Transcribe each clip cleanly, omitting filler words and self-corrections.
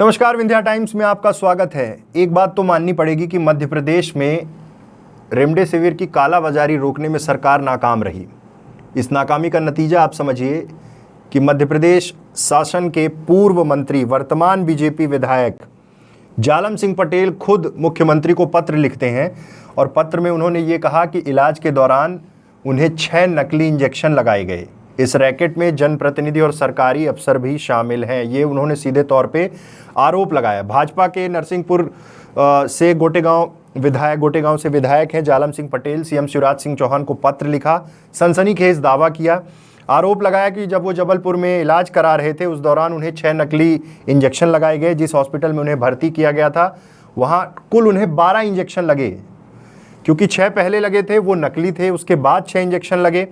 नमस्कार, विंध्या टाइम्स में आपका स्वागत है। एक बात तो माननी पड़ेगी कि मध्य प्रदेश में रेमडेसिविर की कालाबाजारी रोकने में सरकार नाकाम रही। इस नाकामी का नतीजा आप समझिए कि मध्य प्रदेश शासन के पूर्व मंत्री, वर्तमान बीजेपी विधायक जालम सिंह पटेल खुद मुख्यमंत्री को पत्र लिखते हैं और पत्र में उन्होंने ये कहा कि इलाज के दौरान उन्हें 6 नकली इंजेक्शन लगाए गए। इस रैकेट में जनप्रतिनिधि और सरकारी अफसर भी शामिल हैं, ये उन्होंने सीधे तौर पे आरोप लगाया। भाजपा के नरसिंहपुर से गोटेगांव से विधायक हैं जालम सिंह पटेल, सीएम शिवराज सिंह चौहान को पत्र लिखा, सनसनीखेज दावा किया, आरोप लगाया कि जब वो जबलपुर में इलाज करा रहे थे उस दौरान उन्हें 6 नकली इंजेक्शन लगाए गए। जिस हॉस्पिटल में उन्हें भर्ती किया गया था वहाँ कुल उन्हें 12 इंजेक्शन लगे, क्योंकि 6 पहले लगे थे वो नकली थे, उसके बाद 6 इंजेक्शन लगे।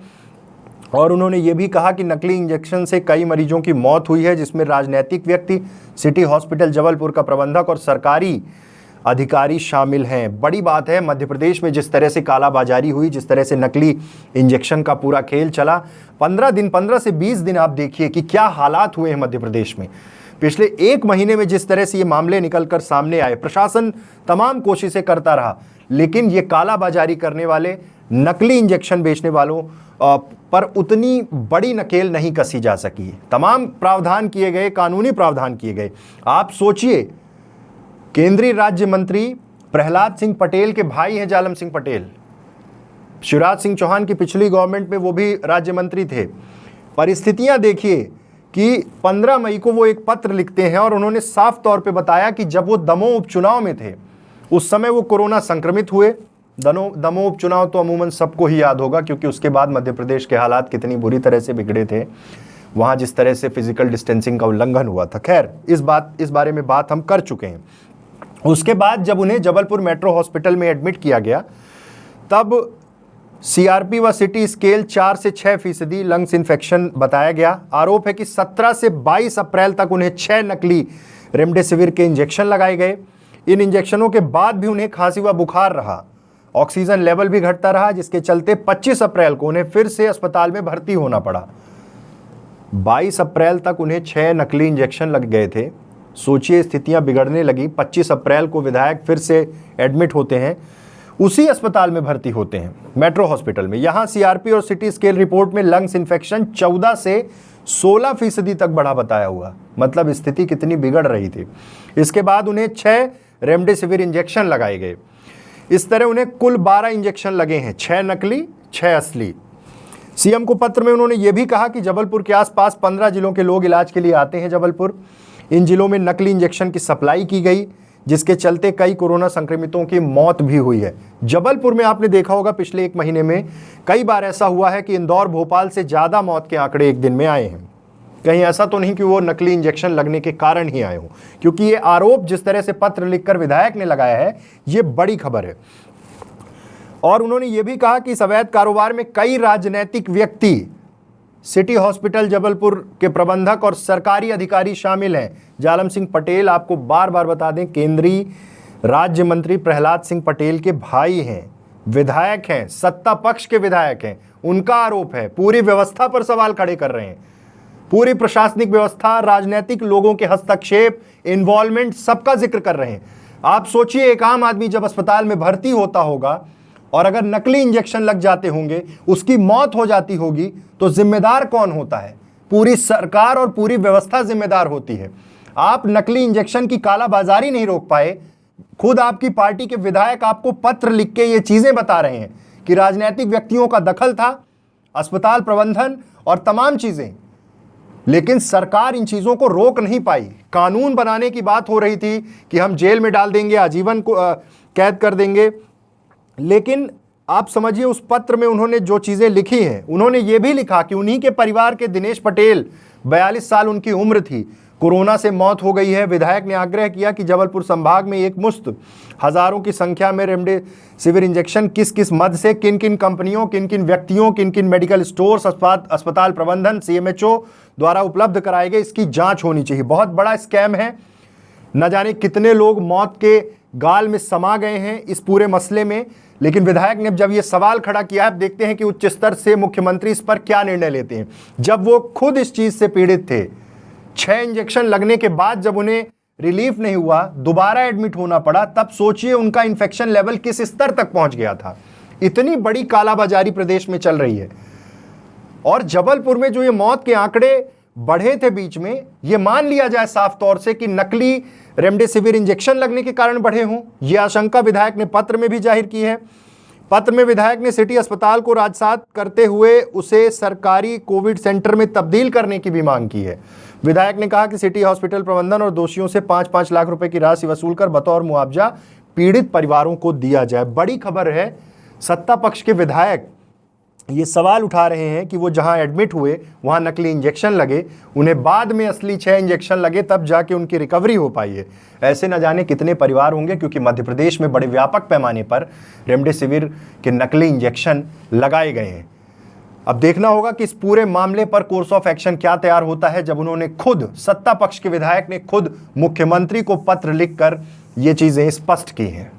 और उन्होंने ये भी कहा कि नकली इंजेक्शन से कई मरीजों की मौत हुई है, जिसमें राजनीतिक व्यक्ति, सिटी हॉस्पिटल जबलपुर का प्रबंधक और सरकारी अधिकारी शामिल हैं। बड़ी बात है, मध्य प्रदेश में जिस तरह से कालाबाजारी हुई, जिस तरह से नकली इंजेक्शन का पूरा खेल चला, 15 से 20 दिन आप देखिए कि क्या हालात हुए हैं मध्य प्रदेश में। पिछले 1 महीने में जिस तरह से ये मामले निकलकर सामने आए, प्रशासन तमाम कोशिशें करता रहा, लेकिन ये कालाबाजारी करने वाले, नकली इंजेक्शन बेचने वालों पर उतनी बड़ी नकेल नहीं कसी जा सकी। तमाम प्रावधान किए गए, कानूनी प्रावधान किए गए। आप सोचिए, केंद्रीय राज्य मंत्री प्रहलाद सिंह पटेल के भाई हैं जालम सिंह पटेल, शिवराज सिंह चौहान की पिछली गवर्नमेंट में वो भी राज्य मंत्री थे। परिस्थितियां देखिए कि 15 मई को वो एक पत्र लिखते हैं और उन्होंने साफ तौर पे बताया कि जब वो दमोह उपचुनाव में थे उस समय वो कोरोना संक्रमित हुए। दमोह उपचुनाव तो अमूमन सबको ही याद होगा, क्योंकि उसके बाद मध्य प्रदेश के हालात कितनी बुरी तरह से बिगड़े थे, वहाँ जिस तरह से फिजिकल डिस्टेंसिंग का उल्लंघन हुआ था। खैर, इस बारे में बात हम कर चुके हैं। उसके बाद जब उन्हें जबलपुर मेट्रो हॉस्पिटल में एडमिट किया गया, तब सीआरपी व सिटी स्केल 4 से 6% लंग्स इन्फेक्शन बताया गया। आरोप है कि 17 से 22 अप्रैल तक उन्हें 6 नकली रेमडेसिविर के इंजेक्शन लगाए गए। इन इंजेक्शनों के बाद भी उन्हें खांसी व बुखार रहा, ऑक्सीजन लेवल भी घटता रहा, जिसके चलते 25 अप्रैल को उन्हें फिर से अस्पताल में भर्ती होना पड़ा। 22 अप्रैल तक उन्हें 6 नकली इंजेक्शन लग गए थे। सोचिए, स्थितियां बिगड़ने लगी। 25 अप्रैल को विधायक फिर से एडमिट होते हैं, उसी अस्पताल में भर्ती होते हैं, मेट्रो हॉस्पिटल में। यहाँ सीआरपी और सिटी स्केल रिपोर्ट में लंग्स इन्फेक्शन 14 से 16% तक बढ़ा बताया हुआ। मतलब स्थिति कितनी बिगड़ रही थी। इसके बाद उन्हें 6 रेमडेसिविर इंजेक्शन लगाए गए। इस तरह उन्हें कुल 12 इंजेक्शन लगे हैं, 6 नकली, 6 असली। सीएम को पत्र में उन्होंने ये भी कहा कि जबलपुर के आसपास 15 जिलों के लोग इलाज के लिए आते हैं जबलपुर। इन जिलों में नकली इंजेक्शन की सप्लाई की गई, जिसके चलते कई कोरोना संक्रमितों की मौत भी हुई है। जबलपुर में आपने देखा होगा पिछले 1 महीने में कई बार ऐसा हुआ है कि इंदौर, भोपाल से ज़्यादा मौत के आंकड़े एक दिन में आए हैं। कहीं ऐसा तो नहीं कि वो नकली इंजेक्शन लगने के कारण ही आए हों, क्योंकि ये आरोप जिस तरह से पत्र लिखकर विधायक ने लगाया है, ये बड़ी खबर है। और उन्होंने ये भी कहा कि इस अवैध कारोबार में कई राजनीतिक व्यक्ति, सिटी हॉस्पिटल जबलपुर के प्रबंधक और सरकारी अधिकारी शामिल हैं। जालम सिंह पटेल, आपको बार बार बता दें, केंद्रीय राज्य मंत्री प्रहलाद सिंह पटेल के भाई हैं, विधायक हैं, सत्ता पक्ष के विधायक हैं। उनका आरोप है, पूरी व्यवस्था पर सवाल खड़े कर रहे हैं। पूरी प्रशासनिक व्यवस्था, राजनीतिक लोगों के हस्तक्षेप, इन्वॉल्वमेंट, सबका जिक्र कर रहे हैं। आप सोचिए, एक आम आदमी जब अस्पताल में भर्ती होता होगा और अगर नकली इंजेक्शन लग जाते होंगे, उसकी मौत हो जाती होगी, तो जिम्मेदार कौन होता है? पूरी सरकार और पूरी व्यवस्था जिम्मेदार होती है। आप नकली इंजेक्शन की कालाबाजारी नहीं रोक पाए। खुद आपकी पार्टी के विधायक आपको पत्र लिख के ये चीजें बता रहे हैं कि राजनीतिक व्यक्तियों का दखल था, अस्पताल प्रबंधन और तमाम चीजें, लेकिन सरकार इन चीजों को रोक नहीं पाई। कानून बनाने की बात हो रही थी कि हम जेल में डाल देंगे, आजीवन को कैद कर देंगे, लेकिन आप समझिए उस पत्र में उन्होंने जो चीजें लिखी हैं, उन्होंने ये भी लिखा कि उन्हीं के परिवार के दिनेश पटेल, 42 साल उनकी उम्र थी, कोरोना से मौत हो गई है। विधायक ने आग्रह किया कि जबलपुर संभाग में एक मुश्त हजारों की संख्या में रेमडेसिविर इंजेक्शन किस किस मद से, किन किन कंपनियों, किन किन व्यक्तियों, किन किन मेडिकल स्टोर्स, अस्पताल प्रबंधन, सीएमएचओ द्वारा उपलब्ध कराए गए, इसकी जांच होनी चाहिए। बहुत बड़ा स्कैम है। न जाने कितने लोग मौत के गाल में समा गए हैं इस पूरे मसले में। लेकिन विधायक ने जब ये सवाल खड़ा किया, आप देखते हैं कि उच्च स्तर से मुख्यमंत्री इस पर क्या निर्णय लेते हैं। जब वो खुद इस चीज से पीड़ित थे, 6 इंजेक्शन लगने के बाद जब उन्हें रिलीफ नहीं हुआ, दोबारा एडमिट होना पड़ा, तब सोचिए उनका इन्फेक्शन लेवल किस स्तर तक पहुंच गया था। इतनी बड़ी कालाबाजारी प्रदेश में चल रही है। और जबलपुर में जो ये मौत के आंकड़े बढ़े थे बीच में, ये मान लिया जाए साफ तौर से कि नकली रेमडेसिविर इंजेक्शन लगने के कारण बढ़े हों, यह आशंका विधायक ने पत्र में भी जाहिर की है। पत्र में विधायक ने सिटी अस्पताल को राजसात करते हुए उसे सरकारी कोविड सेंटर में तब्दील करने की भी मांग की है। विधायक ने कहा कि सिटी हॉस्पिटल प्रबंधन और दोषियों से 5-5 लाख रुपए की राशि वसूल कर बतौर मुआवजा पीड़ित परिवारों को दिया जाए। बड़ी खबर है, सत्ता पक्ष के विधायक ये सवाल उठा रहे हैं कि वो जहां एडमिट हुए वहां नकली इंजेक्शन लगे, उन्हें बाद में असली 6 इंजेक्शन लगे, तब जाके उनकी रिकवरी हो पाई है। ऐसे न जाने कितने परिवार होंगे, क्योंकि मध्य प्रदेश में बड़े व्यापक पैमाने पर रेमडेसिविर के नकली इंजेक्शन लगाए गए हैं। अब देखना होगा कि इस पूरे मामले पर कोर्स ऑफ एक्शन क्या तैयार होता है, जब उन्होंने खुद, सत्ता पक्ष के विधायक ने खुद मुख्यमंत्री को पत्र लिखकर ये चीजें स्पष्ट की हैं।